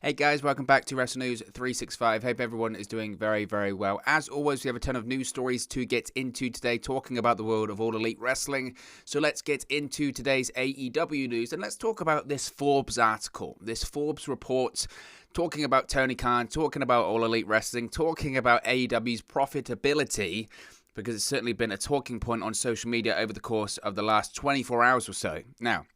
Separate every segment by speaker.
Speaker 1: Hey guys, welcome back to Wrestle News 365. Hope everyone is doing very, very well. As always, we have a ton of news stories to get into today, talking about the world of All Elite Wrestling. So let's get into today's AEW news, and let's talk about this Forbes article, this Forbes report, talking about Tony Khan, talking about All Elite Wrestling, talking about AEW's profitability, because it's certainly been a talking point on social media over the course of the last 24 hours or so. Now,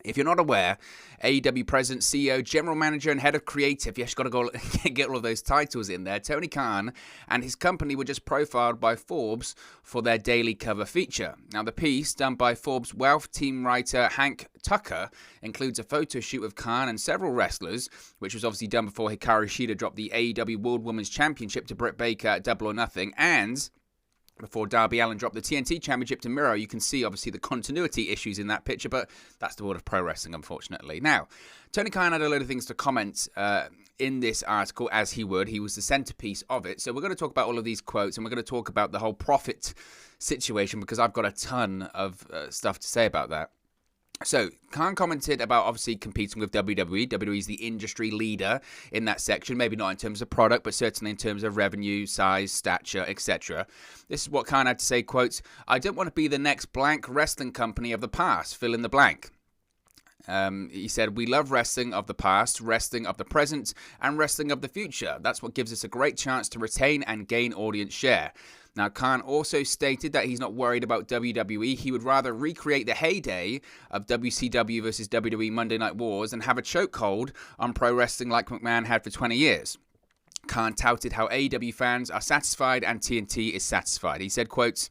Speaker 1: if you're not aware, AEW President, CEO, General Manager, and Head of Creative, yes, you've got to go get all of those titles in there, Tony Khan and his company were just profiled by Forbes for their daily cover feature. Now, the piece, done by Forbes Wealth team writer Hank Tucker, includes a photo shoot with Khan and several wrestlers, which was obviously done before Hikaru Shida dropped the AEW World Women's Championship to Britt Baker at Double or Nothing, and before Darby Allin dropped the TNT Championship to Miro. You can see, obviously, the continuity issues in that picture, but that's the world of pro wrestling, unfortunately. Now, Tony Khan had a load of things to comment in this article, as he would. He was the centerpiece of it. So we're going to talk about all of these quotes, and we're going to talk about the whole profit situation, because I've got a ton of stuff to say about that. So, Khan commented about obviously competing with WWE. WWE is the industry leader in that section, maybe not in terms of product, but certainly in terms of revenue, size, stature, etc. This is what Khan had to say, quotes, "I don't want to be the next blank wrestling company of the past, fill in the blank." He said, "We love wrestling of the past, wrestling of the present, and wrestling of the future. That's what gives us a great chance to retain and gain audience share." Now, Khan also stated that he's not worried about WWE. He would rather recreate the heyday of WCW versus WWE Monday Night Wars and have a chokehold on pro wrestling like McMahon had for 20 years. Khan touted how AEW fans are satisfied and TNT is satisfied. He said, quotes,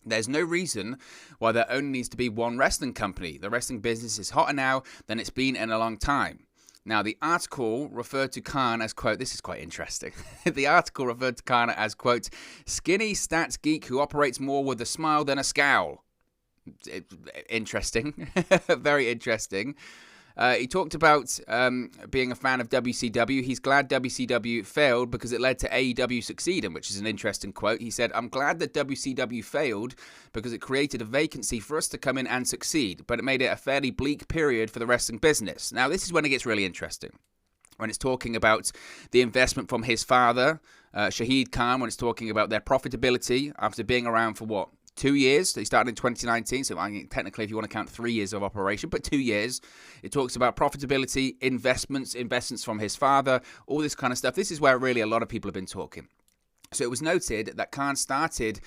Speaker 1: "There's no reason why there only needs to be one wrestling company. The wrestling business is hotter now than it's been in a long time." Now, the article referred to Khan as, quote, this is quite interesting. The article referred to Khan as, quote, "skinny stats geek who operates more with a smile than a scowl." Interesting. Very interesting. He talked about being a fan of WCW. He's glad WCW failed because it led to AEW succeeding, which is an interesting quote. He said, "I'm glad that WCW failed because it created a vacancy for us to come in and succeed, but it made it a fairly bleak period for the wrestling business." Now, this is when it gets really interesting. When it's talking about the investment from his father, Shahid Khan, when it's talking about their profitability after being around for what? 2 years. They started in 2019, so I mean, technically, if you want to count 3 years of operation, but 2 years. It talks about profitability, investments from his father, all this kind of stuff. This is where really a lot of people have been talking. So it was noted that Khan started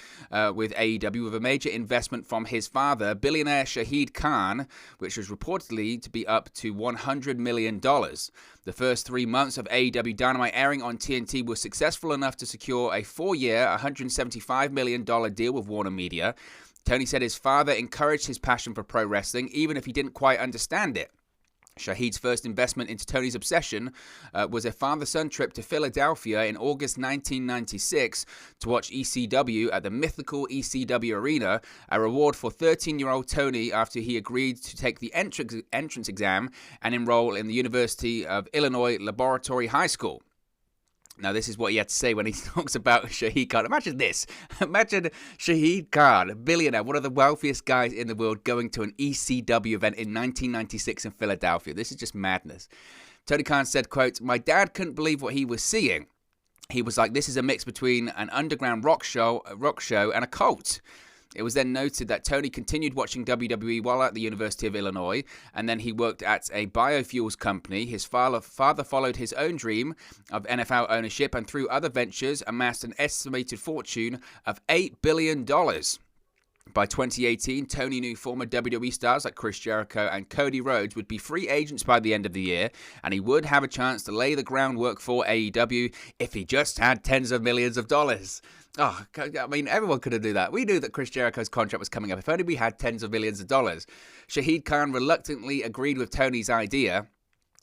Speaker 1: with AEW with a major investment from his father, billionaire Shahid Khan, which was reportedly to be up to $100 million. The first 3 months of AEW Dynamite airing on TNT were successful enough to secure a 4-year, $175 million deal with Warner Media. Tony said his father encouraged his passion for pro wrestling, even if he didn't quite understand it. Shahid's first investment into Tony's obsession was a father-son trip to Philadelphia in August 1996 to watch ECW at the mythical ECW Arena, a reward for 13-year-old Tony after he agreed to take the entrance exam and enroll in the University of Illinois Laboratory High School. Now, this is what he had to say when he talks about Shahid Khan. Imagine this. Imagine Shahid Khan, a billionaire, one of the wealthiest guys in the world, going to an ECW event in 1996 in Philadelphia. This is just madness. Tony Khan said, quote, "My dad couldn't believe what he was seeing. He was like, this is a mix between an underground rock show and a cult." It was then noted that Tony continued watching WWE while at the University of Illinois, and then he worked at a biofuels company. His father followed his own dream of NFL ownership, and through other ventures amassed an estimated fortune of $8 billion. By 2018, Tony knew former WWE stars like Chris Jericho and Cody Rhodes would be free agents by the end of the year, and he would have a chance to lay the groundwork for AEW if he just had tens of millions of dollars. Oh, I mean, everyone could have done that. We knew that Chris Jericho's contract was coming up. If only we had tens of millions of dollars. Shahid Khan reluctantly agreed with Tony's idea.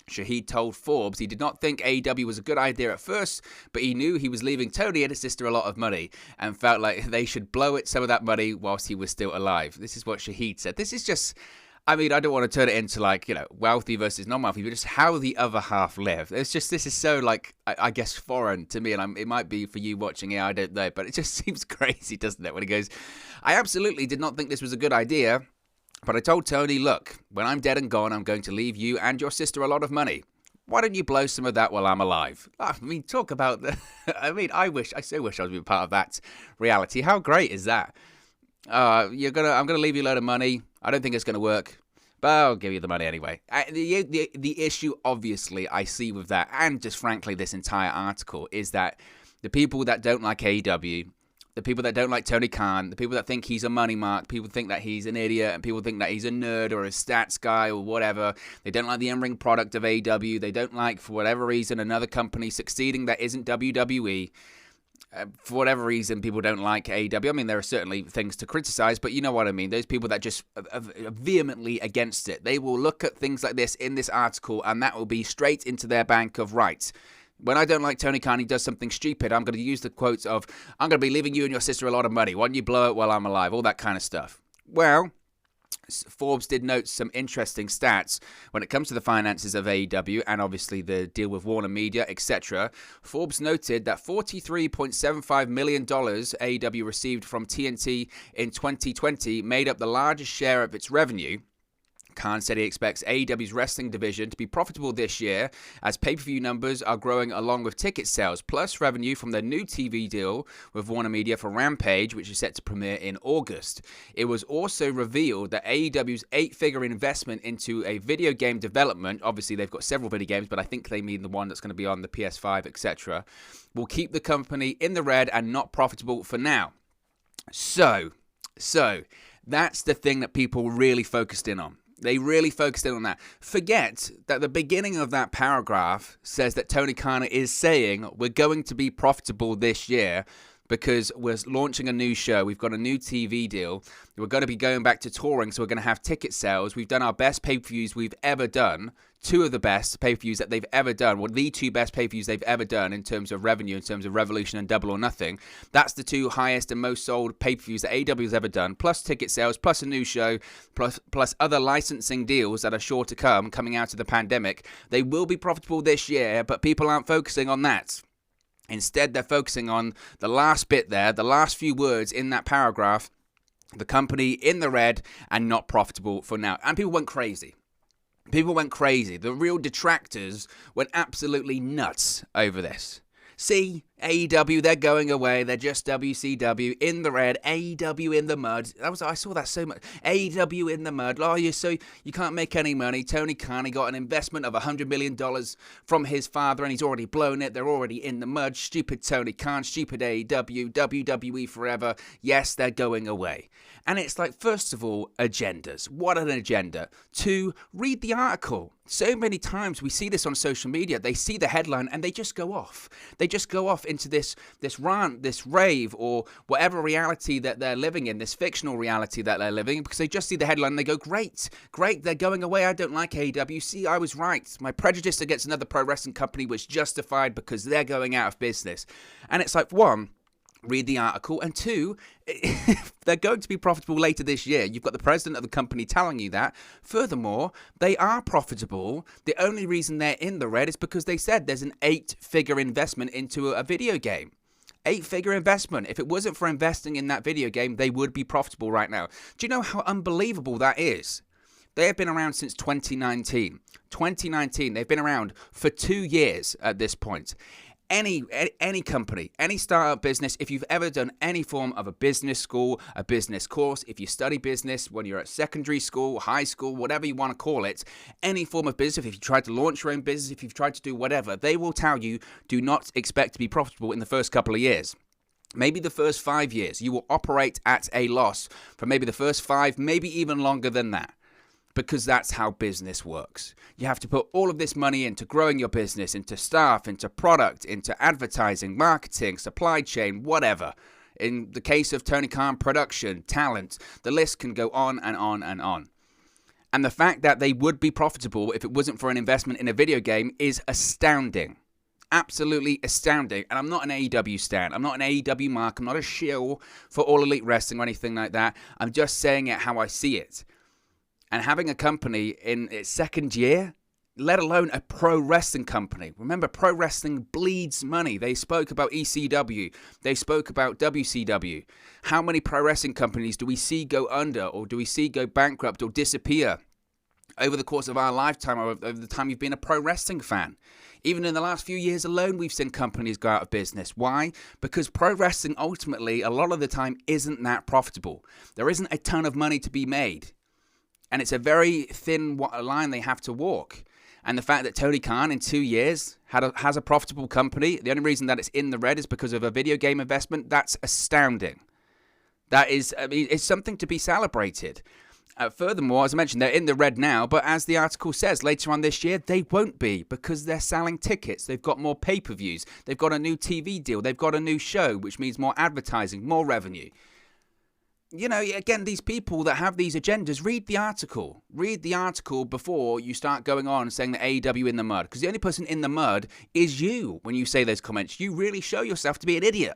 Speaker 1: Shahid told Forbes he did not think AEW was a good idea at first, but he knew he was leaving Tony and his sister a lot of money and felt like they should blow some of that money whilst he was still alive. This is what Shahid said. This is just, I mean, I don't want to turn it into like, wealthy versus non-wealthy, but just how the other half live. It's just, this is so like, I guess foreign to me, and it might be for you watching it, I don't know, but it just seems crazy, doesn't it, when he goes, "I absolutely did not think this was a good idea. But I told Tony, look, when I'm dead and gone, I'm going to leave you and your sister a lot of money. Why don't you blow some of that while I'm alive? I mean, talk about the... I so wish I was being part of that reality. How great is that? I'm gonna leave you a load of money. I don't think it's gonna work, but I'll give you the money anyway. The issue, obviously, I see with that, and just frankly, this entire article, is that the people that don't like AEW, the people that don't like Tony Khan, the people that think he's a money mark, people think that he's an idiot, and people think that he's a nerd or a stats guy or whatever. They don't like the in-ring product of AEW. They don't like, for whatever reason, another company succeeding that isn't WWE. For whatever reason, people don't like AEW. I mean, there are certainly things to criticize, but you know what I mean. Those people that just are vehemently against it, they will look at things like this in this article, and that will be straight into their bank of rights. When I don't like Tony Khan, he does something stupid, I'm going to use the quotes of, I'm going to be leaving you and your sister a lot of money. Why don't you blow it while I'm alive? All that kind of stuff. Well, Forbes did note some interesting stats when it comes to the finances of AEW and obviously the deal with Warner Media, etc. Forbes noted that $43.75 million AEW received from TNT in 2020 made up the largest share of its revenue. Khan said he expects AEW's wrestling division to be profitable this year as pay-per-view numbers are growing along with ticket sales, plus revenue from their new TV deal with Warner Media for Rampage, which is set to premiere in August. It was also revealed that AEW's 8-figure investment into a video game development, obviously they've got several video games, but I think they mean the one that's going to be on the PS5, etc., will keep the company in the red and not profitable for now. So that's the thing that people really focused in on. They really focused in on that. Forget that the beginning of that paragraph says that Tony Khan is saying we're going to be profitable this year because we're launching a new show. We've got a new TV deal. We're going to be going back to touring, so we're going to have ticket sales. We've done our best pay-per-views we've ever done. 2 of the best pay-per-views that they've ever done. Well, the 2 best pay-per-views they've ever done in terms of revenue, in terms of Revolution and Double or Nothing. That's the 2 highest and most sold pay-per-views that AEW has ever done, plus ticket sales, plus a new show, plus other licensing deals that are sure to come coming out of the pandemic. They will be profitable this year, but people aren't focusing on that. Instead, they're focusing on the last bit there, the last few words in that paragraph, the company in the red and not profitable for now. And people went crazy. People went crazy. The real detractors went absolutely nuts over this. See, AEW, they're going away. They're just WCW in the red. AEW in the mud. I saw that so much. AEW in the mud. Oh, you can't make any money. Tony Khan, he got an investment of $100 million from his father, and he's already blown it. They're already in the mud. Stupid Tony Khan. Stupid AEW. WWE forever. Yes, they're going away. And it's like, first of all, agendas. What an agenda. 2, read the article. So many times we see this on social media. They see the headline and they just go off. They just go off into this rant, this rave, or whatever reality that they're living in, this fictional reality that they're living in, because they just see the headline and they go, great, they're going away. I don't like AEW. See, I was right. My prejudice against another pro wrestling company was justified because they're going out of business. And it's like, 1, read the article, and 2, they're going to be profitable later this year. You've got the president of the company telling you that. Furthermore, they are profitable. The only reason they're in the red is because they said there's an 8-figure investment into a video game. 8-figure investment. If it wasn't for investing in that video game, they would be profitable right now. Do you know how unbelievable that is? They have been around since 2019. 2019, they've been around for 2 years at this point. Any company, any startup business, if you've ever done any form of a business school, a business course, if you study business when you're at secondary school, high school, whatever you want to call it, any form of business, if you've tried to launch your own business, if you've tried to do whatever, they will tell you, do not expect to be profitable in the first couple of years. Maybe the first 5 years, you will operate at a loss for maybe the first 5, maybe even longer than that. Because that's how business works. You have to put all of this money into growing your business, into staff, into product, into advertising, marketing, supply chain, whatever. In the case of Tony Khan, production, talent, the list can go on and on and on. And the fact that they would be profitable if it wasn't for an investment in a video game is astounding. Absolutely astounding. And I'm not an AEW stan. I'm not an AEW mark. I'm not a shill for All Elite Wrestling or anything like that. I'm just saying it how I see it. And having a company in its second year, let alone a pro wrestling company. Remember, pro wrestling bleeds money. They spoke about ECW. They spoke about WCW. How many pro wrestling companies do we see go under, or do we see go bankrupt or disappear over the course of our lifetime, or over the time you've been a pro wrestling fan. Even in the last few years alone, we've seen companies go out of business. Why? Because pro wrestling ultimately, a lot of the time, isn't that profitable. There isn't a ton of money to be made. And it's a very thin line they have to walk. And the fact that Tony Khan in 2 years has a profitable company, the only reason that it's in the red is because of a video game investment, that's astounding. That is, I mean, it's something to be celebrated. Furthermore, as I mentioned, they're in the red now, but as the article says, later on this year, they won't be because they're selling tickets. They've got more pay-per-views. They've got a new TV deal. They've got a new show, which means more advertising, more revenue. You know, again, these people that have these agendas, read the article. Read the article before you start going on and saying that AEW in the mud. Because the only person in the mud is you when you say those comments. You really show yourself to be an idiot.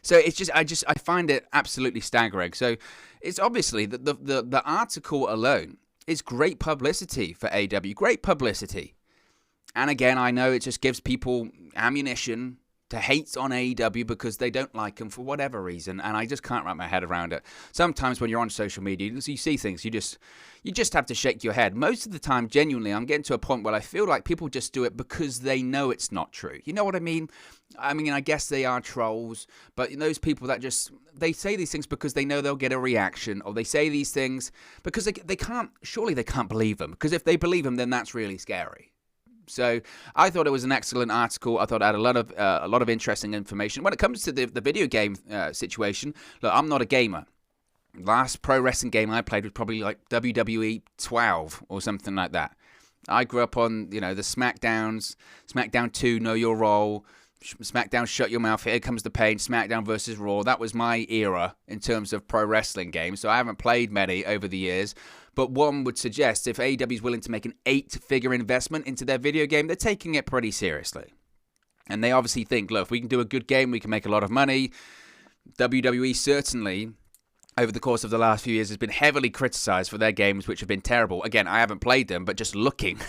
Speaker 1: So it's just, I find it absolutely staggering. So it's obviously that the article alone is great publicity for AEW, great publicity. And again, I know it just gives people ammunition to hate on AEW because they don't like them for whatever reason, and I just can't wrap my head around it. Sometimes when you're on social media, you see things, you just have to shake your head. Most of the time, genuinely, I'm getting to a point where I feel like people just do it because they know it's not true. You know what I mean? I guess they are trolls, but those people that they say these things because they know they'll get a reaction, or they say these things because they can't believe them, because if they believe them, then that's really scary. So I thought it was an excellent article. I thought it had a lot of interesting information. When it comes to the video game situation, look, I'm not a gamer. Last pro wrestling game I played was probably like WWE 12 or something like that. I grew up on, the SmackDowns, SmackDown 2, Know Your Role, SmackDown, Shut Your Mouth, Here Comes the Pain, SmackDown versus Raw. That was my era in terms of pro wrestling games. So I haven't played many over the years. But one would suggest if AEW is willing to make an 8-figure investment into their video game, they're taking it pretty seriously. And they obviously think, look, if we can do a good game, we can make a lot of money. WWE certainly, over the course of the last few years, has been heavily criticized for their games, which have been terrible. Again, I haven't played them, but just looking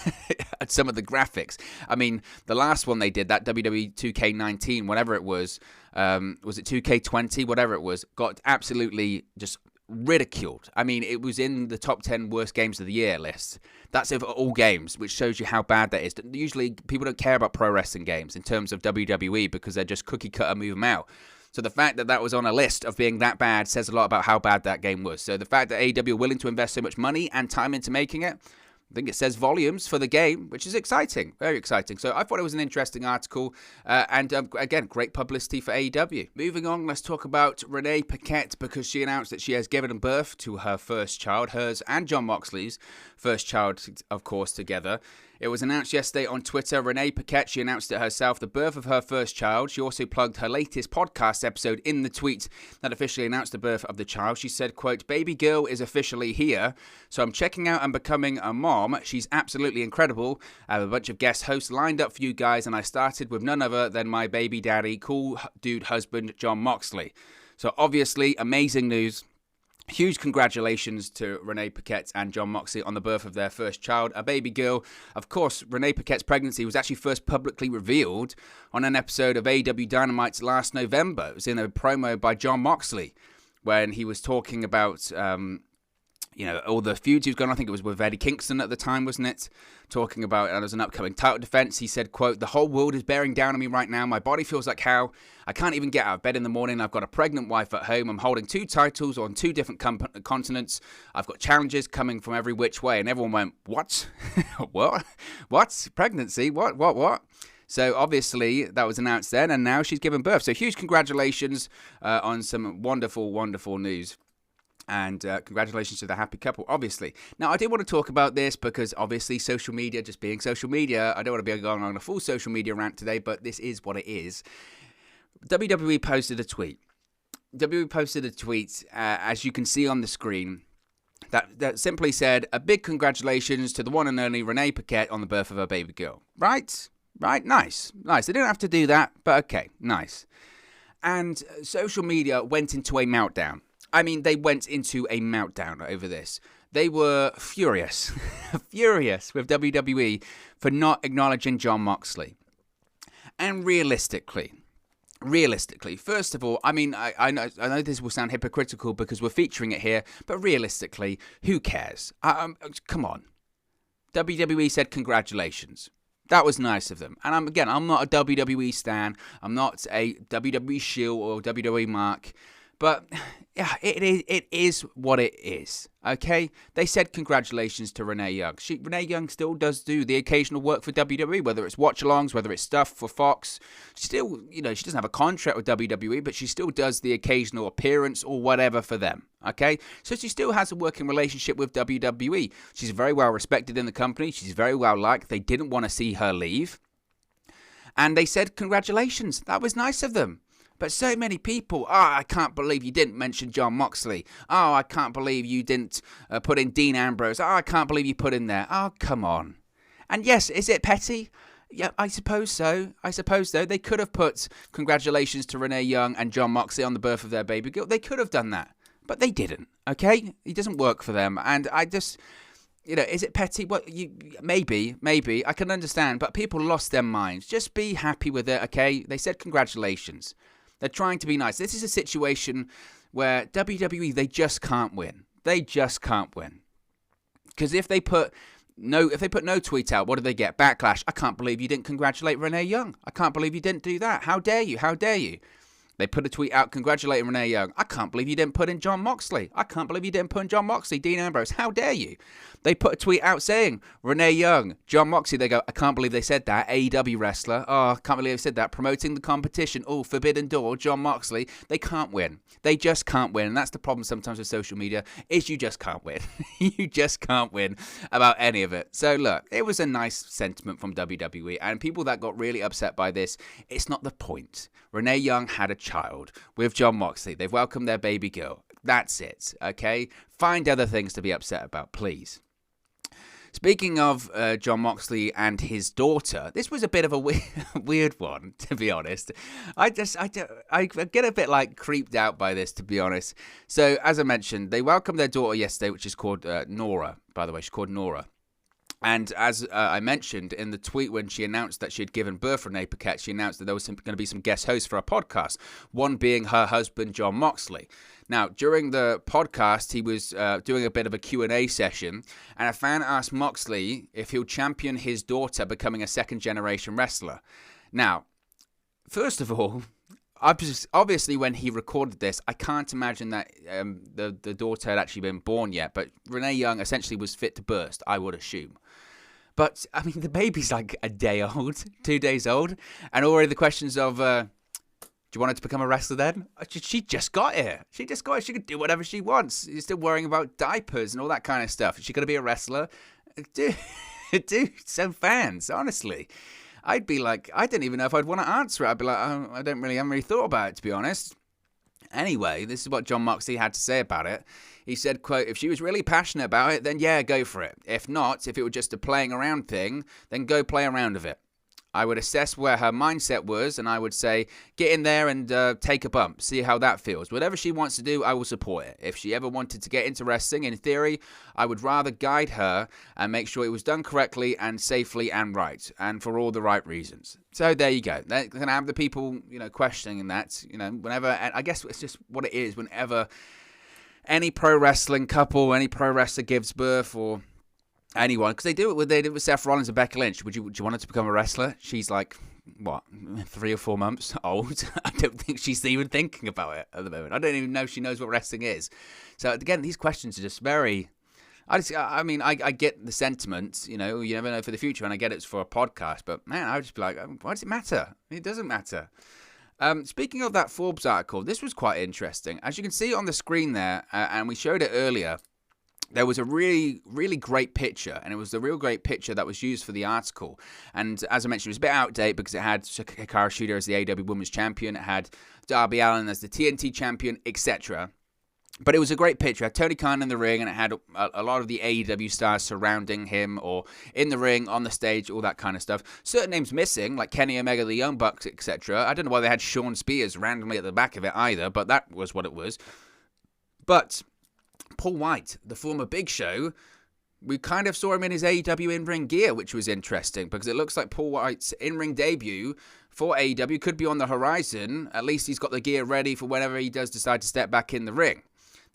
Speaker 1: at some of the graphics. I mean, the last one they did, that WWE 2K19, whatever it was it 2K20, whatever it was, got absolutely just ridiculed. I mean, it was in the top 10 worst games of the year list. That's of all games, which shows you how bad that is. Usually, people don't care about pro wrestling games in terms of WWE because they're just cookie cutter, move them out. So the fact that that was on a list of being that bad says a lot about how bad that game was. So the fact that AEW are willing to invest so much money and time into making it, I think it says volumes for the game, which is exciting, very exciting. So I thought it was an interesting article, and again, great publicity for AEW. Moving on, let's talk about Renee Paquette, because she announced that she has given birth to her first child, hers and Jon Moxley's first child, of course, together. It was announced yesterday on Twitter. Renee Paquette, she announced it herself, the birth of her first child. She also plugged her latest podcast episode in the tweet that officially announced the birth of the child. She said, quote, "Baby girl is officially here, so I'm checking out and becoming a mom. She's absolutely incredible. I have a bunch of guest hosts lined up for you guys, and I started with none other than my baby daddy, cool dude husband, Jon Moxley." So obviously, amazing news. Huge congratulations to Renee Paquette and Jon Moxley on the birth of their first child, a baby girl. Of course, Renee Paquette's pregnancy was actually first publicly revealed on an episode of AEW Dynamite last November. It was in a promo by Jon Moxley when he was talking about all the feuds he was going on. I think it was with Eddie Kingston at the time, wasn't it? Talking about it as an upcoming title defense. He said, quote, "The whole world is bearing down on me right now. My body feels like hell. I can't even get out of bed in the morning. I've got a pregnant wife at home. I'm holding 2 titles on 2 different continents. I've got challenges coming from every which way." And everyone went, what? What? Pregnancy? What? So obviously that was announced then, and now she's given birth. So huge congratulations on some wonderful, wonderful news. And congratulations to the happy couple, obviously. Now, I did want to talk about this because, obviously, social media, just being social media, I don't want to be going on a full social media rant today, but this is what it is. WWE posted a tweet. WWE posted a tweet, as you can see on the screen, that simply said, "A big congratulations to the one and only Renee Paquette on the birth of her baby girl." Right? Nice. They didn't have to do that, but okay, nice. And social media went into a meltdown. I mean, they went into a meltdown over this. They were furious with WWE for not acknowledging Jon Moxley. And realistically, realistically, first of all, I mean, I know this will sound hypocritical because we're featuring it here, but realistically, who cares? Come on. WWE said congratulations. That was nice of them. And I'm not a WWE stan. I'm not a WWE shill or WWE mark. But yeah, it is what it is, okay? They said congratulations to Renee Young. Renee Young still does do the occasional work for WWE, whether it's watch-alongs, whether it's stuff for Fox. She still, she doesn't have a contract with WWE, but she still does the occasional appearance or whatever for them, okay? So she still has a working relationship with WWE. She's very well respected in the company. She's very well liked. They didn't want to see her leave. And they said congratulations. That was nice of them. But so many people, I can't believe you didn't mention Jon Moxley. Oh, I can't believe you didn't put in Dean Ambrose. Oh, I can't believe you put in there. Oh, come on. And yes, is it petty? Yeah, I suppose so. They could have put congratulations to Renee Young and Jon Moxley on the birth of their baby girl. They could have done that. But they didn't, okay? It doesn't work for them. And I just... is it petty? Well, maybe. I can understand. But people lost their minds. Just be happy with it, okay? They said congratulations. They're trying to be nice. This is a situation where WWE, they just can't win. They just can't win. Because if they put no tweet out, what do they get? Backlash. I can't believe you didn't congratulate Renee Young. I can't believe you didn't do that. How dare you? How dare you? They put a tweet out congratulating Renee Young. I can't believe you didn't put in Jon Moxley. I can't believe you didn't put in Jon Moxley, Dean Ambrose. How dare you? They put a tweet out saying Renee Young, Jon Moxley. They go, I can't believe they said that. AEW wrestler. Oh, I can't believe they said that. Promoting the competition. Oh, Forbidden Door, Jon Moxley. They can't win. They just can't win. And that's the problem sometimes with social media is you just can't win. You just can't win about any of it. So look, it was a nice sentiment from WWE. And people that got really upset by this, it's not the point. Renee Young had a child with Jon Moxley. They've welcomed their baby girl. That's it, okay? Find other things to be upset about, please. Speaking of Jon Moxley and his daughter, this was a bit of a weird one, to be honest. I get a bit creeped out by this, to be honest. So, as I mentioned, they welcomed their daughter yesterday, which is called Nora, by the way. She's called Nora. And as I mentioned in the tweet when she announced that she had given birth, Renee Paquette, she announced that there was going to be some guest hosts for a podcast, one being her husband, Jon Moxley. Now, during the podcast, he was doing a bit of a Q&A session, and a fan asked Moxley if he'll champion his daughter becoming a second-generation wrestler. Now, first of all, obviously when he recorded this, I can't imagine that the daughter had actually been born yet, but Renee Young essentially was fit to burst, I would assume. But, I mean, the baby's like a day old, 2 days old, and already the questions of, do you want her to become a wrestler then? She just got here. She just got here. She can do whatever she wants. You're still worrying about diapers and all that kind of stuff. Is she going to be a wrestler? Dude, some fans, honestly. I'd be like, I don't even know if I'd want to answer it. I'd be like, oh, I haven't really thought about it, to be honest. Anyway, this is what Jon Moxley had to say about it. He said, quote, if she was really passionate about it, then yeah, go for it. If not, if it were just a playing around thing, then go play around with it. I would assess where her mindset was, and I would say, get in there and take a bump, see how that feels. Whatever she wants to do, I will support it. If she ever wanted to get into wrestling, in theory, I would rather guide her and make sure it was done correctly and safely and right, and for all the right reasons. So there you go. They're going to have the people, questioning that, whenever, and I guess it's just what it is, whenever any pro wrestling couple, any pro wrestler gives birth, or anyone, because they did it with Seth Rollins and Becky Lynch. Do you want her to become a wrestler? She's like, 3 or 4 months old? I don't think she's even thinking about it at the moment. I don't even know if she knows what wrestling is. So again, these questions are just very... I get the sentiment, you never know for the future, and I get it's for a podcast, but man, I would just be like, why does it matter? It doesn't matter. Speaking of that Forbes article, this was quite interesting. As you can see on the screen there, and we showed it earlier, there was a really, really great picture, and it was the real great picture that was used for the article. And as I mentioned, it was a bit outdated because it had Hikaru Shida as the AEW Women's Champion, it had Darby Allin as the TNT Champion, etc. But it was a great picture. It had Tony Khan in the ring, and it had a lot of the AEW stars surrounding him, or in the ring, on the stage, all that kind of stuff. Certain names missing, like Kenny Omega, the Young Bucks, etc. I don't know why they had Sean Spears randomly at the back of it either, but that was what it was. But Paul White, the former Big Show, We kind of saw him in his AEW in-ring gear, which was interesting because it looks like Paul White's in-ring debut for AEW could be on the horizon. At least he's got the gear ready for whenever he does decide to step back in the ring.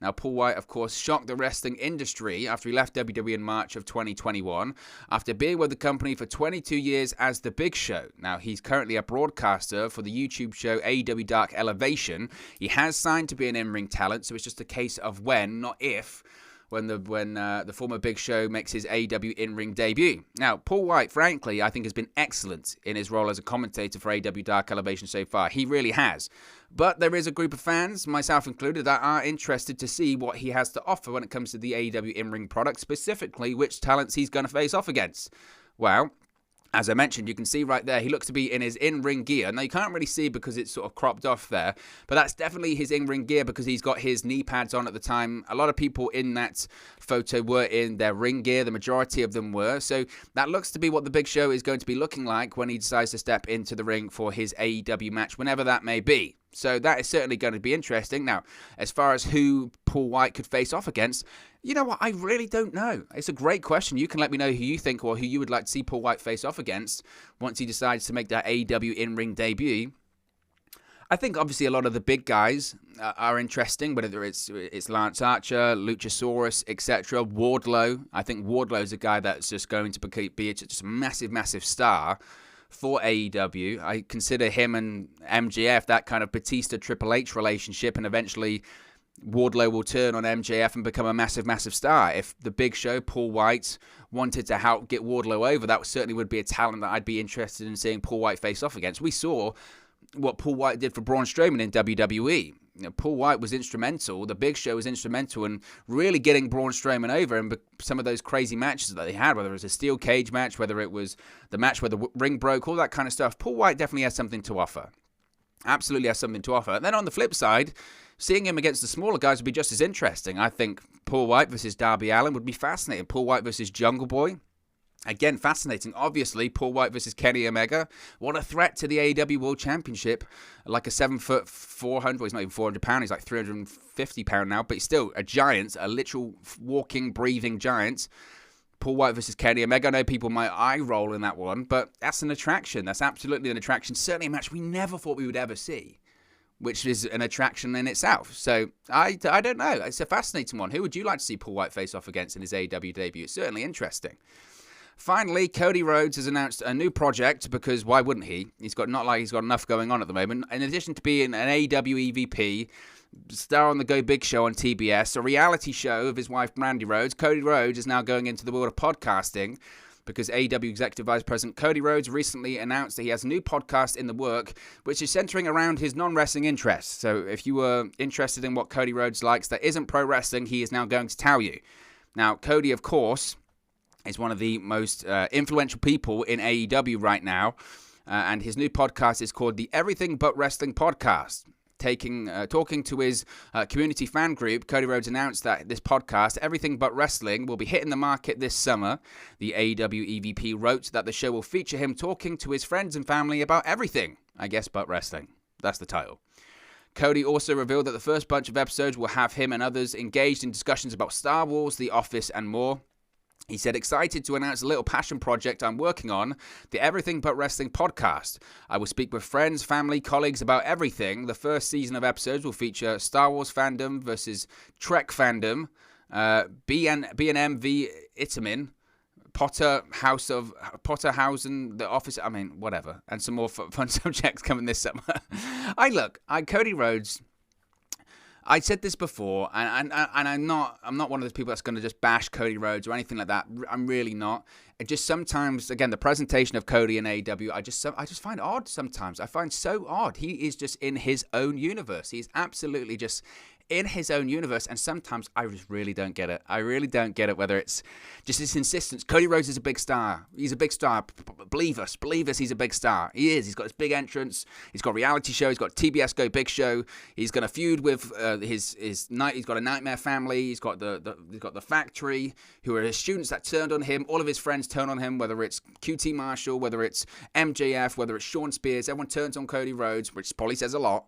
Speaker 1: Now, Paul White, of course, shocked the wrestling industry after he left WWE in March of 2021, after being with the company for 22 years as The Big Show. Now, he's currently a broadcaster for the YouTube show AEW Dark Elevation. He has signed to be an in-ring talent, so it's just a case of when, not if, when the former Big Show makes his AEW in-ring debut. Now, Paul White, frankly, I think has been excellent in his role as a commentator for AEW Dark Elevation so far. He really has. But there is a group of fans, myself included, that are interested to see what he has to offer when it comes to the AEW in-ring product, specifically which talents he's going to face off against. Well, as I mentioned, you can see right there, he looks to be in his in-ring gear. Now, you can't really see because it's sort of cropped off there, but that's definitely his in-ring gear because he's got his knee pads on at the time. A lot of people in that photo were in their ring gear. The majority of them were. So that looks to be what the Big Show is going to be looking like when he decides to step into the ring for his AEW match, whenever that may be. So that is certainly going to be interesting. Now, as far as who Paul White could face off against, you know what? I really don't know. It's a great question. You can let me know who you think or who you would like to see Paul White face off against once he decides to make that AEW in-ring debut. I think obviously a lot of the big guys are interesting, whether it's Lance Archer, Luchasaurus, etc. Wardlow. I think Wardlow is a guy that's just going to be just a massive, massive star for AEW. I consider him and MJF that kind of Batista Triple H relationship, and eventually Wardlow will turn on MJF and become a massive, massive star. If the Big Show, Paul White, wanted to help get Wardlow over, that certainly would be a talent that I'd be interested in seeing Paul White face off against. We saw what Paul White did for Braun Strowman in WWE. You know, Paul White was instrumental, the Big Show was instrumental in really getting Braun Strowman over, and some of those crazy matches that they had, whether it was a steel cage match, whether it was the match where the ring broke, all that kind of stuff. Paul White definitely has something to offer. Absolutely has something to offer. And then on the flip side, seeing him against the smaller guys would be just as interesting. I think Paul White versus Darby Allin would be fascinating. Paul White versus Jungle Boy, again, fascinating. Obviously, Paul White versus Kenny Omega. What a threat to the AEW World Championship. Like a 7 foot 400, well, he's not even 400 pounds, he's like 350 pounds now, but he's still a giant, a literal walking, breathing giant. Paul White versus Kenny Omega. I know people might eye roll in that one, but that's an attraction. That's absolutely an attraction. Certainly a match we never thought we would ever see, which is an attraction in itself. So I don't know. It's a fascinating one. Who would you like to see Paul White face off against in his AEW debut? It's certainly interesting. Finally, Cody Rhodes has announced a new project because why wouldn't he? He's got enough going on at the moment. In addition to being an AEW EVP, star on the Go Big Show on TBS, a reality show of his wife Brandy Rhodes, Cody Rhodes is now going into the world of podcasting because AEW Executive Vice President Cody Rhodes recently announced that he has a new podcast in the work, which is centering around his non-wrestling interests. So if you were interested in what Cody Rhodes likes that isn't pro wrestling, he is now going to tell you. Now, Cody, of course, is one of the most influential people in AEW right now, and his new podcast is called the Everything But Wrestling Podcast. Talking to his community fan group, Cody Rhodes announced that this podcast, Everything But Wrestling, will be hitting the market this summer. The AEW EVP wrote that the show will feature him talking to his friends and family about everything, I guess, but wrestling. That's the title. Cody also revealed that the first bunch of episodes will have him and others engaged in discussions about Star Wars, The Office, and more. He said, excited to announce a little passion project I'm working on, the Everything But Wrestling podcast. I will speak with friends, family, colleagues about everything. The first season of episodes will feature Star Wars fandom versus Trek fandom, B&M v. Itamin, Potterhausen, The Office, whatever, and some more fun subjects coming this summer. Cody Rhodes, I said this before, and I'm not one of those people that's going to just bash Cody Rhodes or anything like that. I'm really not. It just sometimes, again, the presentation of Cody in AEW, I just find odd sometimes. I find so odd. He is just in his own universe. He's absolutely just in his own universe, and sometimes I just really don't get it. I really don't get it, whether it's just his insistence. Cody Rhodes is a big star. He's a big star. Believe us, he's a big star. He is. He's got his big entrance. He's got a reality show. He's got TBS Go Big Show. He's going to feud with he's got a Nightmare Family. He's got the Factory, who are his students that turned on him. All of his friends turn on him, whether it's QT Marshall, whether it's MJF, whether it's Sean Spears. Everyone turns on Cody Rhodes, which probably says a lot.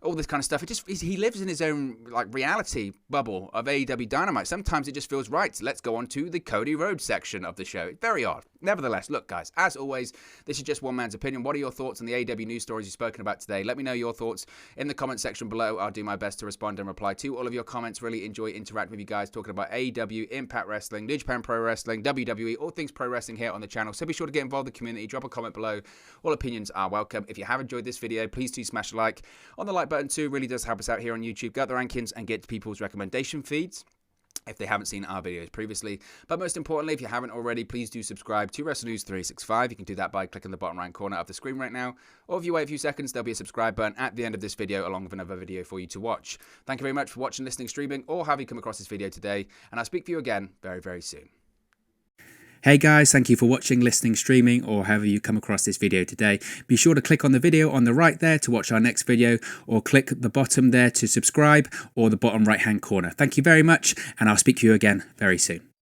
Speaker 1: all this kind of stuff. He lives in his own reality bubble of AEW Dynamite. Sometimes it just feels right. Let's go on to the Cody Rhodes section of the show. It's very odd. Nevertheless, look, guys, as always, this is just one man's opinion. What are your thoughts on the AEW news stories you've spoken about today? Let me know your thoughts in the comment section below. I'll do my best to respond and reply to all of your comments. Really enjoy interacting with you guys, talking about AEW, Impact Wrestling, New Japan Pro Wrestling, WWE, all things pro wrestling here on the channel. So be sure to get involved in the community. Drop a comment below. All opinions are welcome. If you have enjoyed this video, please do smash a like on the like button too. Really does help us out here on YouTube. Get the rankings and get people's recommendation feeds if they haven't seen our videos previously. But most importantly, if you haven't already, please do subscribe to Wrestle News 365. You can do that by clicking the bottom right corner of the screen right now. Or if you wait a few seconds, there'll be a subscribe button at the end of this video along with another video for you to watch. Thank you very much for watching, listening, streaming, or have you come across this video today. And I'll speak to you again very, very soon.
Speaker 2: Hey guys, thank you for watching, listening, streaming, or however you come across this video today. Be sure to click on the video on the right there to watch our next video, or click the bottom there to subscribe, or the bottom right hand corner. Thank you very much, and I'll speak to you again very soon.